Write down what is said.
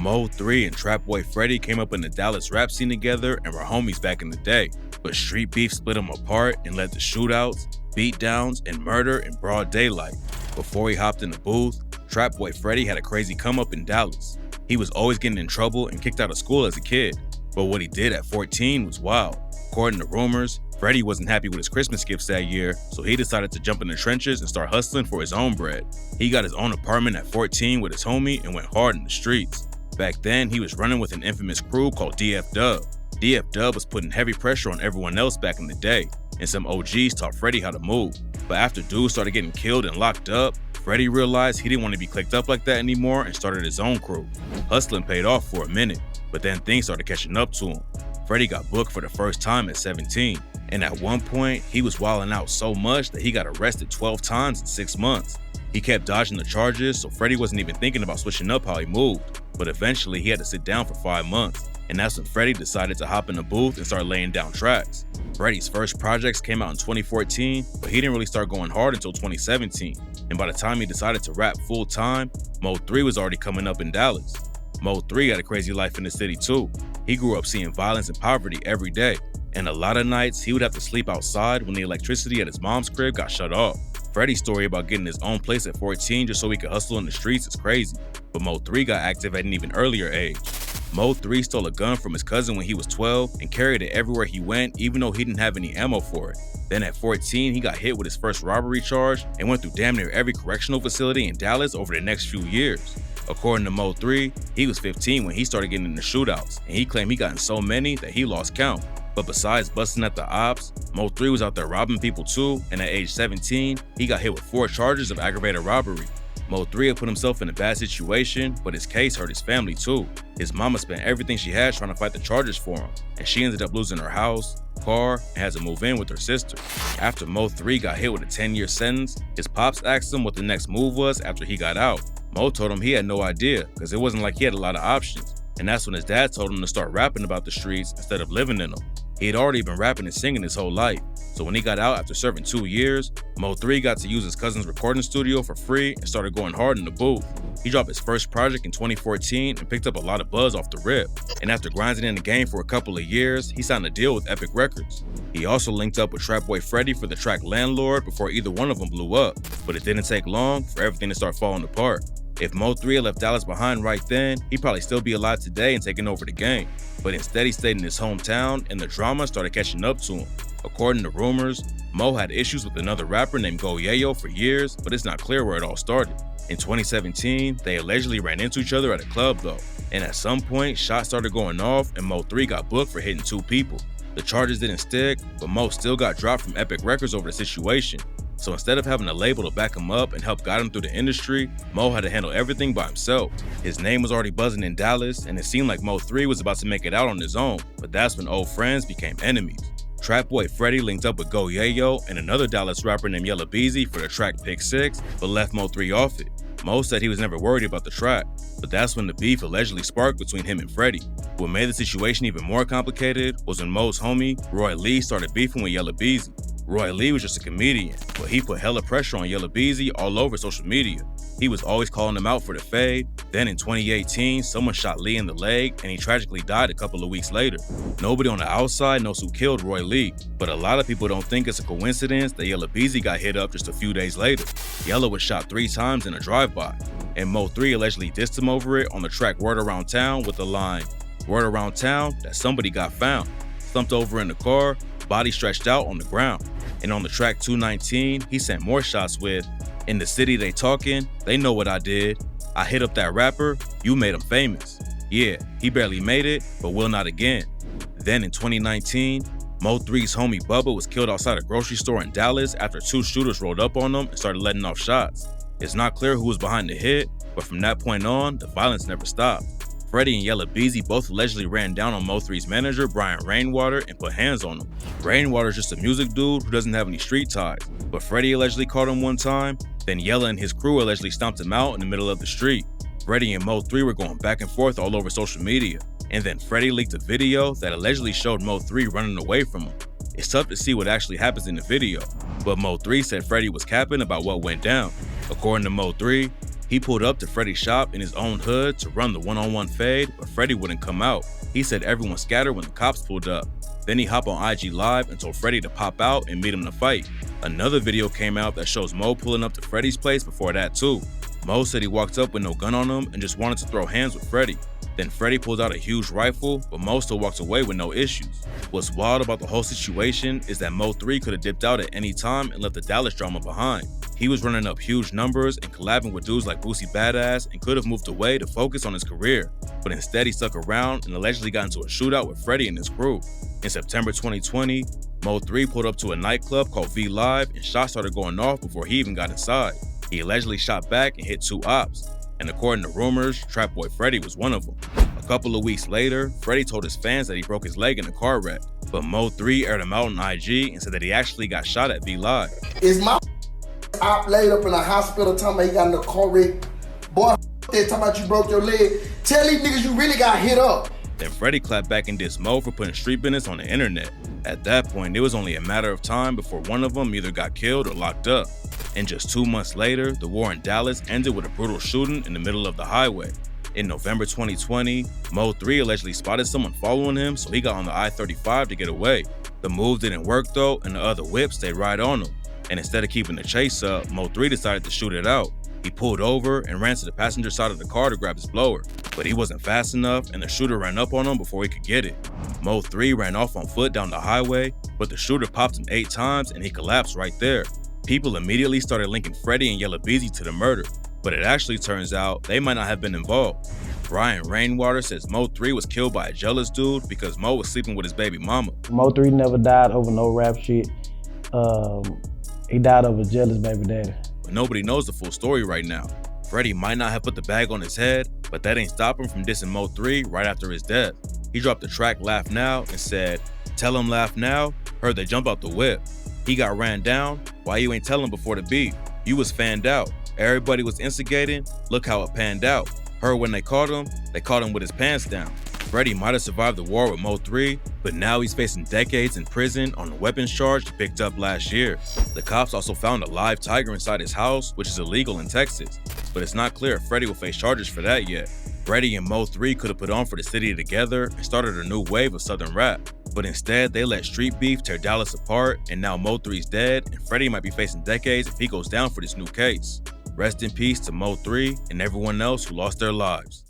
MO3 and Trapboy Freddie came up in the Dallas rap scene together and were homies back in the day, but street beef split them apart and led to shootouts, beatdowns, and murder in broad daylight. Before he hopped in the booth, Trapboy Freddie had a crazy come up in Dallas. He was always getting in trouble and kicked out of school as a kid, but what he did at 14 was wild. According to rumors, Freddie wasn't happy with his Christmas gifts that year, so he decided to jump in the trenches and start hustling for his own bread. He got his own apartment at 14 with his homie and went hard in the streets. Back then, he was running with an infamous crew called DF Dub. DF Dub was putting heavy pressure on everyone else back in the day, and some OGs taught Freddie how to move. But after dudes started getting killed and locked up, Freddie realized he didn't want to be clicked up like that anymore and started his own crew. Hustling paid off for a minute, but then things started catching up to him. Freddie got booked for the first time at 17, and at one point, he was wilding out so much that he got arrested 12 times in 6 months. He kept dodging the charges, so Freddie wasn't even thinking about switching up how he moved, but eventually he had to sit down for 5 months, and that's when Freddie decided to hop in the booth and start laying down tracks. Freddie's first projects came out in 2014, but he didn't really start going hard until 2017, and by the time he decided to rap full-time, MO3 was already coming up in Dallas. MO3 had a crazy life in the city too. He grew up seeing violence and poverty every day, and a lot of nights he would have to sleep outside when the electricity at his mom's crib got shut off. Freddie's story about getting his own place at 14 just so he could hustle in the streets is crazy, but MO3 got active at an even earlier age. MO3 stole a gun from his cousin when he was 12 and carried it everywhere he went even though he didn't have any ammo for it. Then at 14, he got hit with his first robbery charge and went through damn near every correctional facility in Dallas over the next few years. According to MO3, he was 15 when he started getting into shootouts, and he claimed he got in so many that he lost count. But besides busting at the ops, MO3 was out there robbing people too, and at age 17, he got hit with 4 charges of aggravated robbery. MO3 had put himself in a bad situation, but his case hurt his family too. His mama spent everything she had trying to fight the charges for him, and she ended up losing her house, car, and had to move in with her sister. After MO3 got hit with a 10-year sentence, his pops asked him what the next move was after he got out. Mo told him he had no idea, because it wasn't like he had a lot of options, and that's when his dad told him to start rapping about the streets instead of living in them. He had already been rapping and singing his whole life, so when he got out after serving 2 years, MO3 got to use his cousin's recording studio for free and started going hard in the booth. He dropped his first project in 2014 and picked up a lot of buzz off the rip, and after grinding in the game for a couple of years, he signed a deal with Epic Records. He also linked up with Trapboy Freddie for the track Landlord before either one of them blew up, but it didn't take long for everything to start falling apart. If Mo3 had left Dallas behind right then, he'd probably still be alive today and taking over the game. But instead he stayed in his hometown and the drama started catching up to him. According to rumors, Mo had issues with another rapper named Go Yayo for years, but it's not clear where it all started. In 2017, they allegedly ran into each other at a club though, and at some point shots started going off and Mo3 got booked for hitting 2 people. The charges didn't stick, but Mo still got dropped from Epic Records over the situation. So instead of having a label to back him up and help guide him through the industry, Mo had to handle everything by himself. His name was already buzzing in Dallas, and it seemed like Mo3 was about to make it out on his own, but that's when old friends became enemies. Trapboy Freddie linked up with Go Yayo and another Dallas rapper named Yella Beezy for the track Pick 6, but left Mo3 off it. Mo said he was never worried about the track, but that's when the beef allegedly sparked between him and Freddie. What made the situation even more complicated was when Mo's homie, Roy Lee, started beefing with Yella Beezy. Roy Lee was just a comedian, but he put hella pressure on Yella Beezy all over social media. He was always calling him out for the fade. Then in 2018, someone shot Lee in the leg and he tragically died a couple of weeks later. Nobody on the outside knows who killed Roy Lee, but a lot of people don't think it's a coincidence that Yella Beezy got hit up just a few days later. Yella was shot 3 times in a drive-by, and Mo3 allegedly dissed him over it on the track Word Around Town with the line, "Word around town that somebody got found, slumped over in the car, body stretched out on the ground." And on the track 219, he sent more shots with, "In the city they talking, they know what I did. I hit up that rapper, you made him famous. Yeah, he barely made it, but will not again." Then in 2019, Mo3's homie Bubba was killed outside a grocery store in Dallas after 2 shooters rolled up on him and started letting off shots. It's not clear who was behind the hit, but from that point on, the violence never stopped. Freddie and Yella Beezy both allegedly ran down on Mo3's manager, Brian Rainwater, and put hands on him. Rainwater's just a music dude who doesn't have any street ties, but Freddie allegedly caught him one time, then Yella and his crew allegedly stomped him out in the middle of the street. Freddie and Mo3 were going back and forth all over social media, and then Freddie leaked a video that allegedly showed Mo3 running away from him. It's tough to see what actually happens in the video, but Mo3 said Freddie was capping about what went down. According to Mo3, He pulled up to Freddie's shop in his own hood to run the one-on-one fade, but Freddie wouldn't come out. He said everyone scattered when the cops pulled up. Then he hopped on IG Live and told Freddie to pop out and meet him to fight. Another video came out that shows Mo pulling up to Freddie's place before that too. Mo said he walked up with no gun on him and just wanted to throw hands with Freddie. Then Freddie pulled out a huge rifle, but Mo still walked away with no issues. What's wild about the whole situation is that MO3 could have dipped out at any time and left the Dallas drama behind. He was running up huge numbers and collabing with dudes like Boosie Badass and could have moved away to focus on his career, but instead he stuck around and allegedly got into a shootout with Freddie and his crew. In September 2020, MO3 pulled up to a nightclub called V Live and shots started going off before he even got inside. He allegedly shot back and hit 2 ops, and according to rumors, Trapboy Freddie was one of them. A couple of weeks later, Freddie told his fans that he broke his leg in a car wreck, but MO3 aired him out on IG and said that he actually got shot at V Live. Is my op laid up in a hospital talking about he got in a car wreck? Boy, they talking about you broke your leg. Tell these niggas you really got hit up. Then Freddie clapped back and dissed Mo for putting street business on the internet. At that point, it was only a matter of time before one of them either got killed or locked up. And just 2 months later, the war in Dallas ended with a brutal shooting in the middle of the highway. In November 2020, MO3 allegedly spotted someone following him, so he got on the I-35 to get away. The move didn't work though, and the other whip stayed right on him. And instead of keeping the chase up, MO3 decided to shoot it out. He pulled over and ran to the passenger side of the car to grab his blower, but he wasn't fast enough and the shooter ran up on him before he could get it. MO3 ran off on foot down the highway, but the shooter popped him 8 times and he collapsed right there. People immediately started linking Freddie and Yella Beezy to the murder, but it actually turns out they might not have been involved. Brian Rainwater says MO3 was killed by a jealous dude because Mo was sleeping with his baby mama. MO3 never died over no rap shit. He died over jealous baby daddy. But nobody knows the full story right now. Freddie might not have put the bag on his head, but that ain't stop him from dissing Mo3 right after his death. He dropped the track Laugh Now and said, "Tell him laugh now, heard they jump out the whip. He got ran down, why you ain't tell him before the beat? You was fanned out, everybody was instigating, look how it panned out. Heard when they caught him with his pants down." Freddie might have survived the war with Mo3, but now he's facing decades in prison on a weapons charge he picked up last year. The cops also found a live tiger inside his house, which is illegal in Texas, but it's not clear if Freddie will face charges for that yet. Freddie and Mo3 could have put on for the city together and started a new wave of Southern rap, but instead they let street beef tear Dallas apart, and now Mo3's dead and Freddie might be facing decades if he goes down for this new case. Rest in peace to Mo3 and everyone else who lost their lives.